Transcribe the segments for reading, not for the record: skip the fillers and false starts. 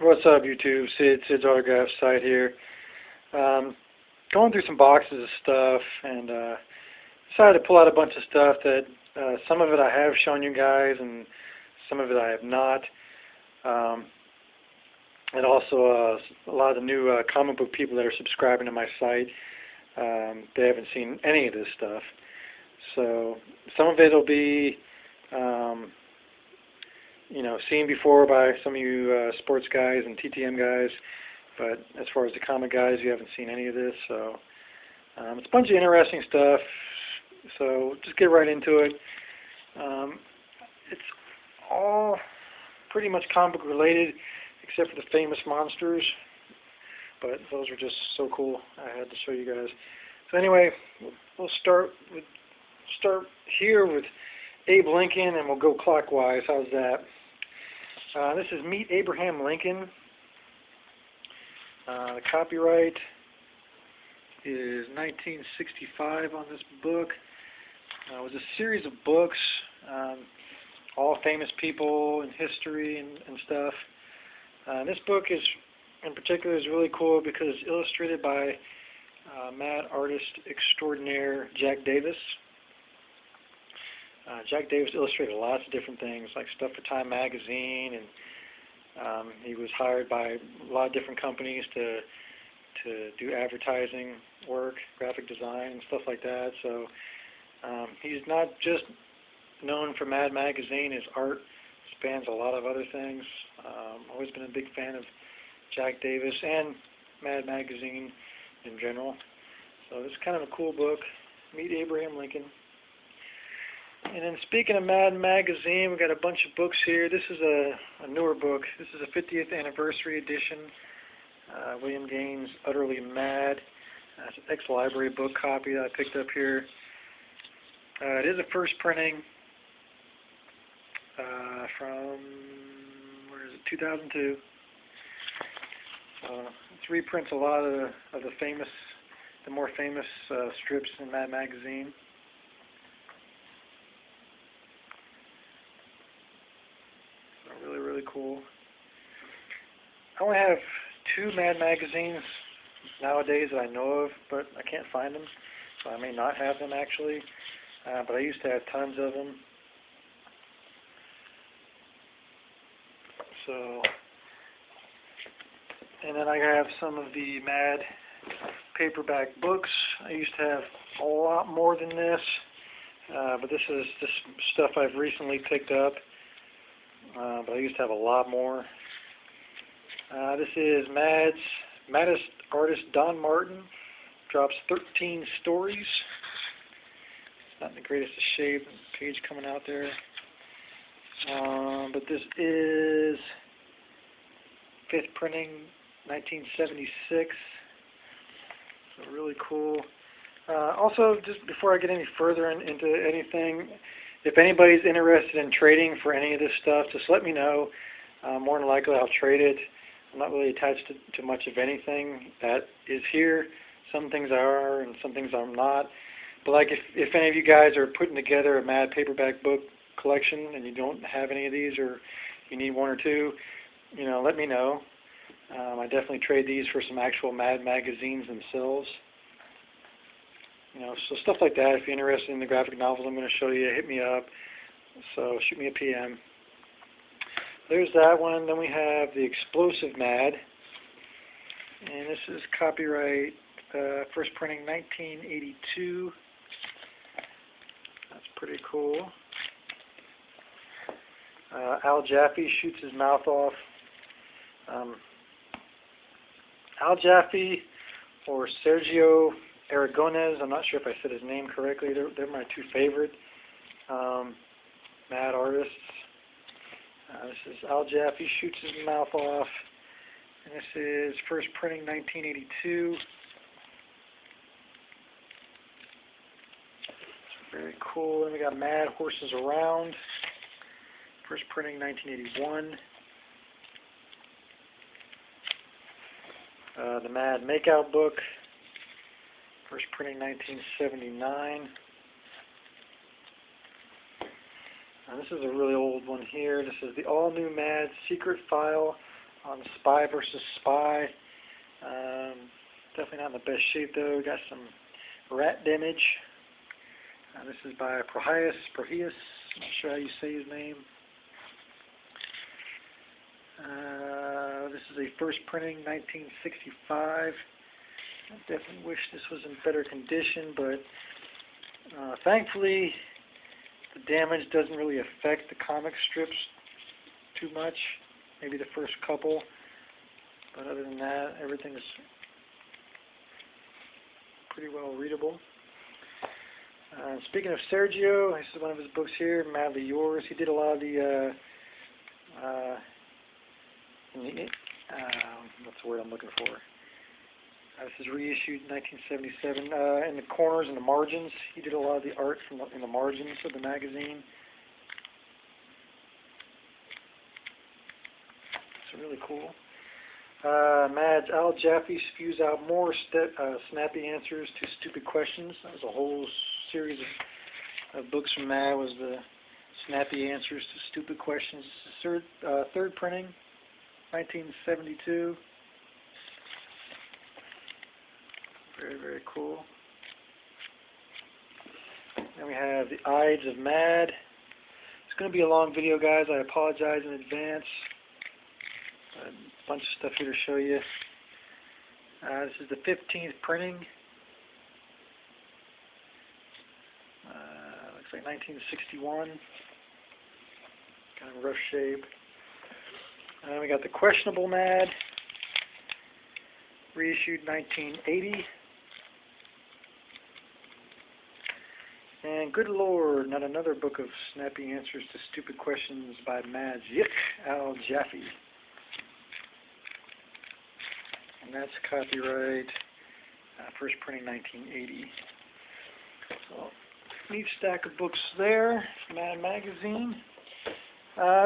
What's up, YouTube? Sid's Autograph site here. Going through some boxes of stuff, and decided to pull out a bunch of stuff that some of it I have shown you guys, and some of it I have not. And also a lot of the new comic book people that are subscribing to my site, they haven't seen any of this stuff. So some of it will be seen before by some of you sports guys and TTM guys, but as far as the comic guys, you haven't seen any of this. So it's a bunch of interesting stuff, so just get right into it. It's all pretty much comic book related, except for the Famous Monsters, but those are just so cool, I had to show you guys. So anyway, we'll start here with Abe Lincoln, and we'll go clockwise. How's that? This is Meet Abraham Lincoln. The copyright is 1965 on this book. It was a series of books, all famous people in history and stuff. This book in particular is really cool because it's illustrated by mad artist extraordinaire Jack Davis. Jack Davis illustrated lots of different things, like stuff for Time magazine, and he was hired by a lot of different companies to do advertising work, graphic design, and stuff like that. So he's not just known for Mad magazine. His art spans a lot of other things. Always been a big fan of Jack Davis and Mad magazine in general. So it's kind of a cool book, Meet Abraham Lincoln. And then speaking of Mad magazine, we've got a bunch of books here. This is a newer book. This is a 50th anniversary edition. William Gaines' Utterly Mad. It's an ex-library book copy that I picked up here. It is a first printing from, 2002. It reprints a lot of the more famous strips in Mad magazine. Really cool. I only have 2 Mad magazines nowadays that I know of, but I can't find them, so I may not have them actually. But I used to have tons of them. So, and then I have some of the Mad paperback books. I used to have a lot more than this, but this is just stuff I've recently picked up. But I used to have a lot more. This is maddest artist Don Martin. Drops 13 stories. Not in the greatest of shape. Page coming out there. But this is 5th printing, 1976. So really cool. Also, just before I get any further into anything, if anybody's interested in trading for any of this stuff, just let me know. More than likely I'll trade it. I'm not really attached to much of anything that is here. Some things I are and some things I'm not. But like if any of you guys are putting together a Mad paperback book collection and you don't have any of these, or you need 1 or 2, let me know. I definitely trade these for some actual Mad magazines themselves. So stuff like that. If you're interested in the graphic novels I'm going to show you, hit me up. So shoot me a PM. There's that one. Then we have the Explosive Mad, and this is copyright first printing 1982. That's pretty cool. Al Jaffe shoots his mouth off. Al Jaffe or Sergio Aragonés, I'm not sure if I said his name correctly. They're my 2 favorite mad artists. This is Al Jaffe shoots his mouth off, and this is first printing 1982. It's very cool. And we got Mad Horses Around, first printing 1981. The Mad Makeout book, first printing 1979. This is a really old one here. This is the all-new Mad Secret File on Spy versus Spy. Definitely not in the best shape though. Got some rat damage. This is by Prohius. I'm not sure how you say his name. This is a first printing, 1965. I definitely wish this was in better condition, but thankfully the damage doesn't really affect the comic strips too much. Maybe the first couple, but other than that, everything is pretty well readable. Speaking of Sergio, this is one of his books here, Madly Yours. He did a lot of the what's the word I'm looking for? This is reissued in 1977. In the corners and the margins, he did a lot of the art in the margins of the magazine. It's really cool. Mad's Al Jaffe spews out more snappy answers to stupid questions. That was a whole series of books from Mad, was the snappy answers to stupid questions. This is third printing, 1972. Very, very cool. Then we have the Ides of Mad. It's going to be a long video, guys. I apologize in advance. A bunch of stuff here to show you. This is the 15th printing. Looks like 1961. Kind of rough shape. We got the Questionable Mad, reissued 1980. And good lord, not another book of snappy answers to stupid questions by Mad's Al Jaffe. And that's copyright, first printing 1980. So, neat stack of books there, Mad Magazine.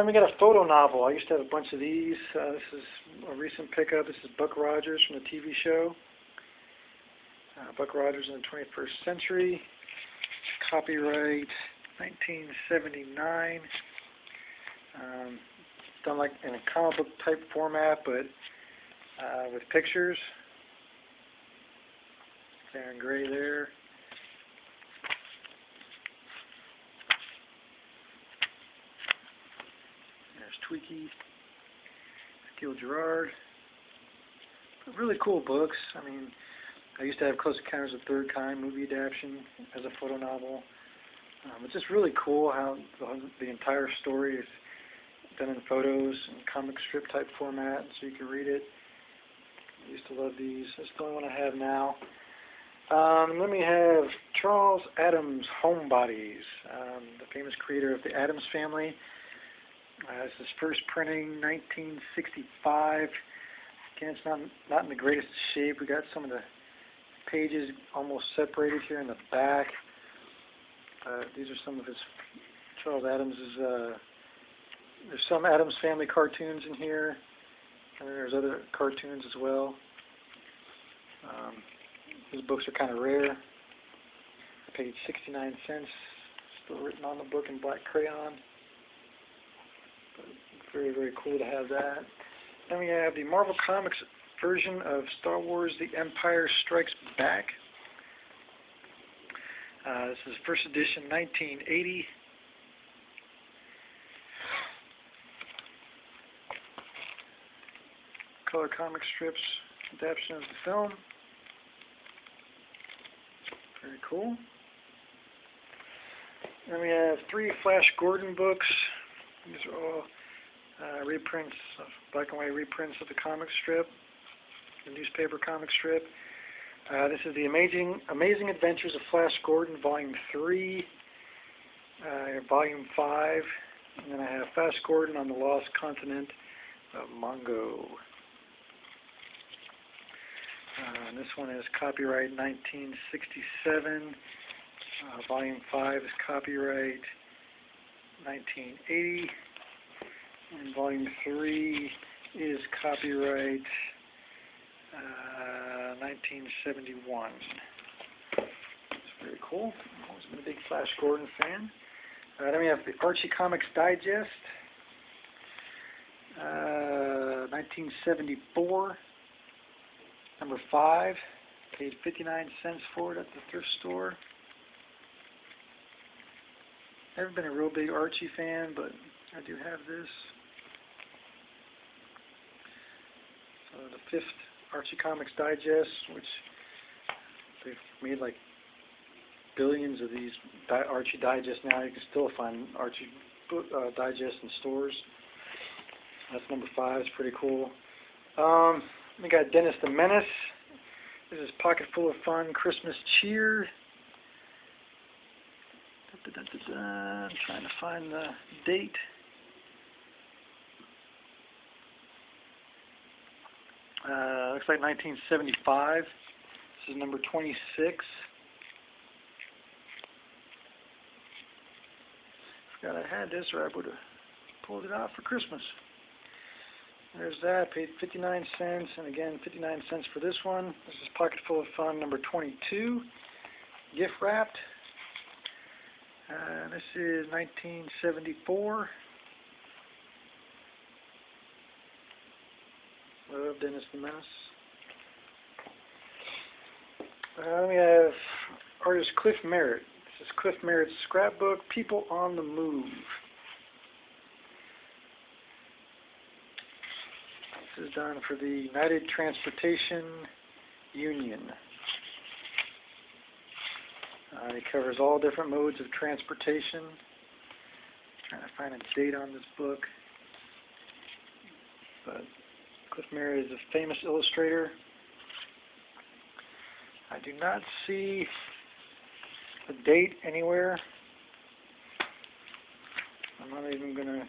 We got a photo novel. I used to have a bunch of these. This is a recent pickup. This is Buck Rogers from the TV show. Buck Rogers in the 21st Century. Copyright 1979. It's done like in a comic book type format, but with pictures. There in gray there. There's Tweaky, Gil Gerard. Really cool books. I mean, I used to have Close Encounters of the Third Kind movie adaptation as a photo novel. It's just really cool how the entire story is done in photos and comic strip type format, so you can read it. I used to love these. That's the only one I have now. Then we have Charles Addams Homebodies, the famous creator of the Addams Family. This is first printing 1965. Again, it's not in the greatest shape. We got some of the pages almost separated here in the back. These are some of his Charles Addams's. There's some Addams Family cartoons in here, and there's other cartoons as well. His books are kind of rare. I paid 69 cents. Still written on the book in black crayon. But very, very cool to have that. Then we have the Marvel Comics version of Star Wars The Empire Strikes Back. This is first edition, 1980. Color comic strips, adaptation of the film. Very cool. Then we have 3 Flash Gordon books. These are all reprints, black and white reprints of the comic strip, the newspaper comic strip. This is the Amazing Adventures of Flash Gordon, Volume 3, Volume 5, and then I have Flash Gordon on the Lost Continent of Mongo. And this one is copyright 1967. Volume 5 is copyright 1980. And Volume 3 is copyright 1971. It's very cool. I've always been a big Flash Gordon fan. Then we have the Archie Comics Digest, 1974, number 5. Paid 59 cents for it at the thrift store. Never been a real big Archie fan, but I do have this. So the 5th Archie Comics Digest, which they've made like billions of these Archie Digests now. You can still find Archie Digest in stores. That's number 5. It's pretty cool. We got Dennis the Menace. This is Pocket Full of Fun Christmas Cheer. I'm trying to find the date. Looks like 1975. This is number 26. Forgot I had this, or I would have pulled it out for Christmas. There's that. Paid 59 cents, and again 59 cents for this one. This is Pocket Full of Fun number 22, gift wrapped. This is 1974. Love Dennis the Menace. We have artist Cliff Merritt. This is Cliff Merritt's scrapbook, People on the Move. This is done for the United Transportation Union. It covers all different modes of transportation. Trying to find a date on this book. But Cliff Merritt is a famous illustrator. I do not see a date anywhere. I'm not even going to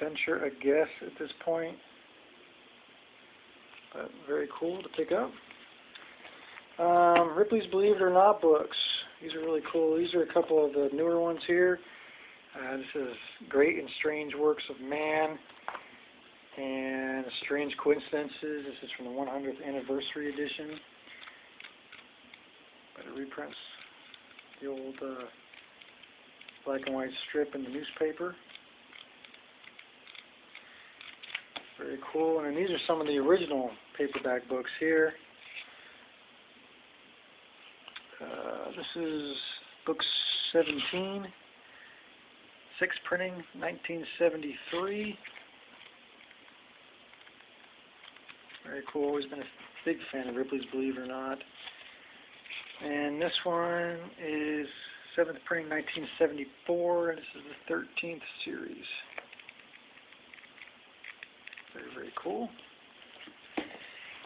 venture a guess at this point. But very cool to pick up. Ripley's Believe It or Not books. These are really cool. These are a couple of the newer ones here. This is Great and Strange Works of Man and Strange Coincidences. This is from the 100th Anniversary Edition. But it reprints the old black and white strip in the newspaper. Very cool. And then these are some of the original paperback books here. This is book 17, 6 printing, 1973. Very cool. Always been a big fan of Ripley's Believe It or Not. And this one is 7th printing, 1974, and this is the 13th series. Very, very cool.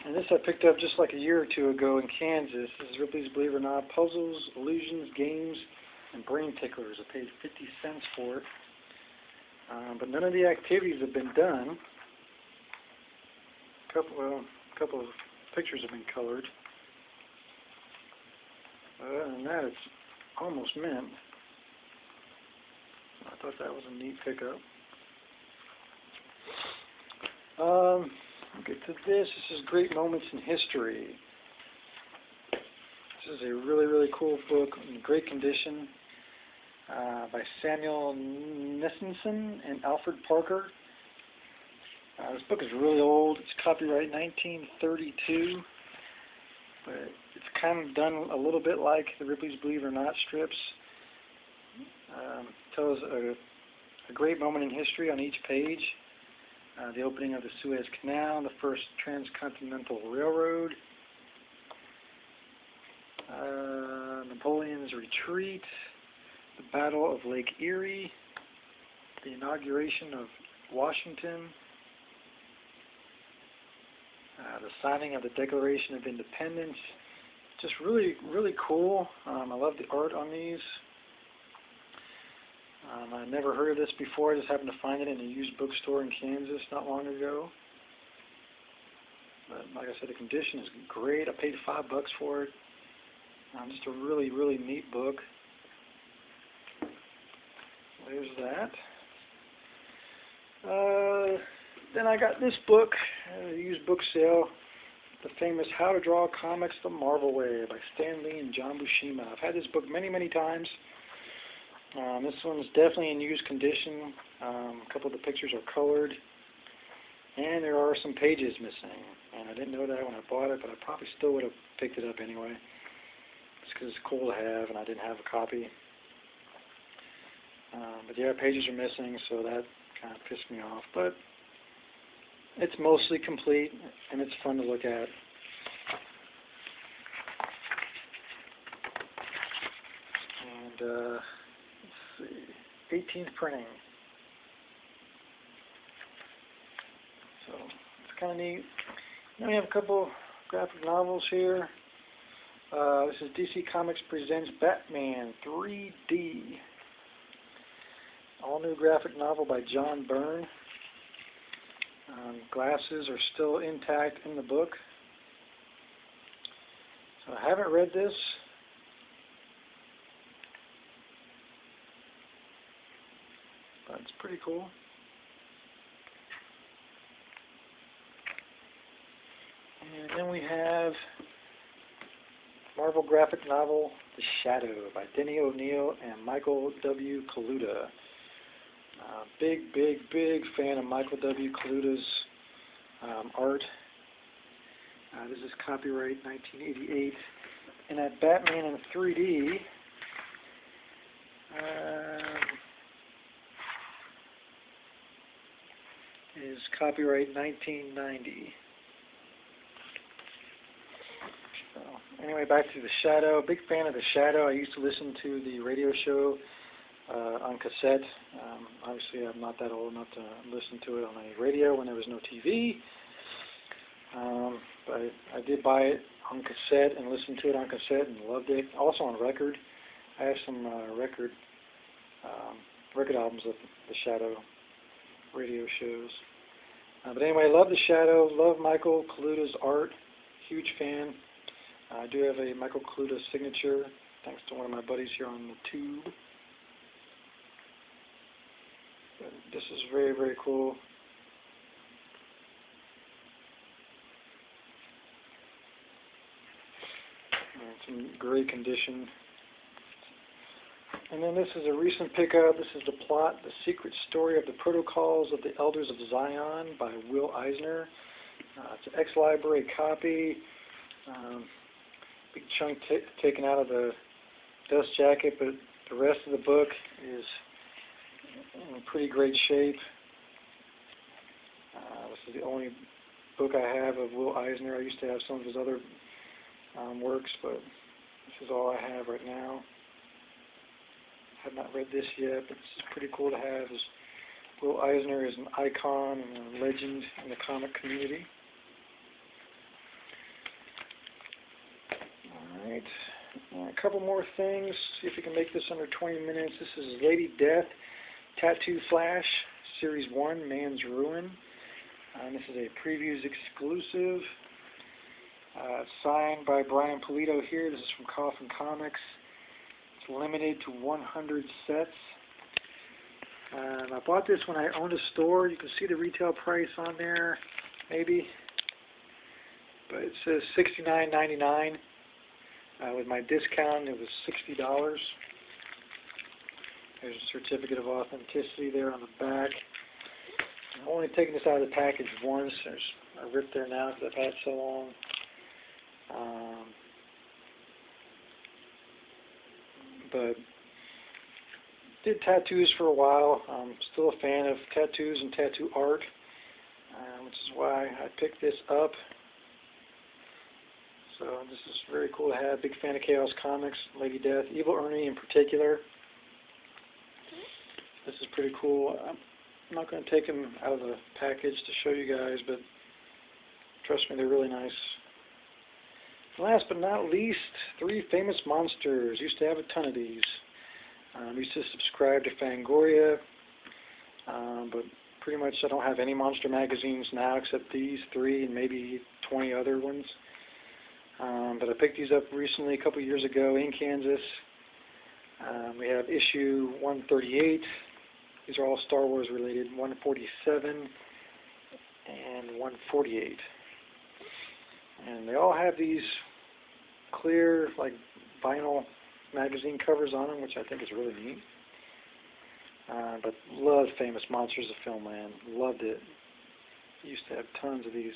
And this I picked up just like a year or two ago in Kansas. This is Ripley's Believe It or Not, Puzzles, Illusions, Games, and Brain Ticklers. I paid 50 cents for it. But none of the activities have been done. A couple of pictures have been colored. Other than that, it's almost mint. I thought that was a neat pickup. We'll get to this. This is Great Moments in History. This is a really, really cool book in great condition by Samuel Nissenson and Alfred Parker. This book is really old. It's copyright 1932, but it's kind of done a little bit like the Ripley's Believe It or Not strips. Tells a great moment in history on each page. The opening of the Suez Canal, the first transcontinental railroad, Napoleon's retreat, the Battle of Lake Erie, the inauguration of Washington, the signing of the Declaration of Independence. Just really, really cool. I love the art on these. I never heard of this before. I just happened to find it in a used bookstore in Kansas not long ago. But like I said, the condition is great. I paid $5 for it. Just a really, really neat book. There's that. Then I got this book, a used book sale, the famous How to Draw Comics the Marvel Way by Stan Lee and John Buscema. I've had this book many, many times. This one's definitely in used condition. A couple of the pictures are colored. And there are some pages missing. And I didn't know that when I bought it, but I probably still would have picked it up anyway. Just because it's cool to have, and I didn't have a copy. But yeah, pages are missing, so that kind of pissed me off. But it's mostly complete, and it's fun to look at. And let's see, 18th printing. So it's kind of neat. Then we have a couple graphic novels here. This is DC Comics Presents Batman 3D. All new graphic novel by John Byrne. Glasses are still intact in the book. So I haven't read this. But it's pretty cool. And then we have Marvel graphic novel The Shadow by Denny O'Neil and Michael W. Kaluta. Big fan of Michael W. Kaluta's art. This is copyright 1988. And that Batman in 3D is copyright 1990. So anyway, back to The Shadow. Big fan of The Shadow. I used to listen to the radio show on cassette. Obviously, I'm not that old enough to listen to it on the radio when there was no TV. But I did buy it on cassette and listen to it on cassette and loved it. Also on record. I have some record albums of The Shadow radio shows. But anyway, I love The Shadow. Love Michael Kaluta's art. Huge fan. I do have a Michael Kaluta signature, thanks to one of my buddies here on the tube. But this is very cool. It's in great condition. And then this is a recent pickup. This is The Plot, The Secret Story of the Protocols of the Elders of Zion by Will Eisner. It's an ex-library copy. Big chunk taken out of the dust jacket, but the rest of the book is in pretty great shape. This is the only book I have of Will Eisner. I used to have some of his other works, but this is all I have right now. I have not read this yet, but it's pretty cool to have. Will Eisner is an icon and a legend in the comic community. Alright, a couple more things. See if we can make this under 20 minutes. This is Lady Death, Tattoo Flash, Series 1, Man's Ruin. This is a previews exclusive. Signed by Brian Pulido here. This is from Coffin Comics. It's limited to 100 sets. I bought this when I owned a store. You can see the retail price on there, maybe. But it says $69.99. With my discount, it was $60. There's a certificate of authenticity there on the back. I've only taken this out of the package once. There's a rip there now because I've had it so long. But did tattoos for a while. I'm still a fan of tattoos and tattoo art, which is why I picked this up. So this is very cool to have. Big fan of Chaos Comics, Lady Death, Evil Ernie in particular. This is pretty cool. I'm not going to take them out of the package to show you guys, but trust me, they're really nice. Last but not least, 3 Famous Monsters. Used to have a ton of these. Used to subscribe to Fangoria, but pretty much I don't have any monster magazines now except these 3 and maybe 20 other ones. But I picked these up recently, a couple years ago in Kansas. We have issue 138. These are all Star Wars related. 147 and 148. And they all have these clear, like, vinyl magazine covers on them, which I think is really neat. But loved Famous Monsters of Filmland. Loved it. He used to have tons of these.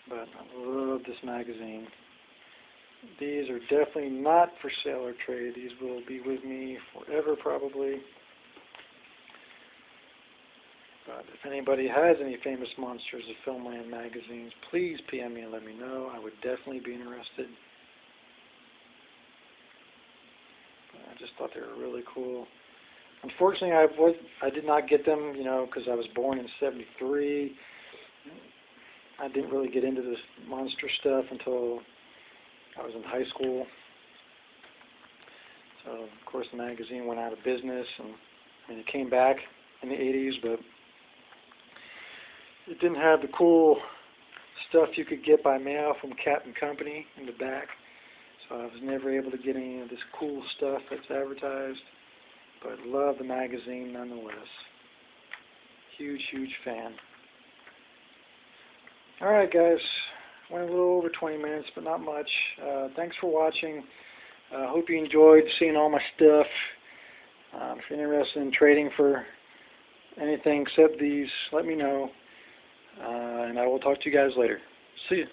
But I love this magazine. These are definitely not for sale or trade. These will be with me forever probably. But if anybody has any Famous Monsters of Filmland magazines, please PM me and let me know. I would definitely be interested. But I just thought they were really cool. Unfortunately, I did not get them, because I was born in '73. I didn't really get into this monster stuff until I was in high school. So, of course, the magazine went out of business, and it came back in the '80s, but it didn't have the cool stuff you could get by mail from Cat & Company in the back. So I was never able to get any of this cool stuff that's advertised. But love the magazine nonetheless. Huge, huge fan. Alright guys, went a little over 20 minutes, but not much. Thanks for watching. Hope you enjoyed seeing all my stuff. If you're interested in trading for anything except these, let me know. And I will talk to you guys later. See ya.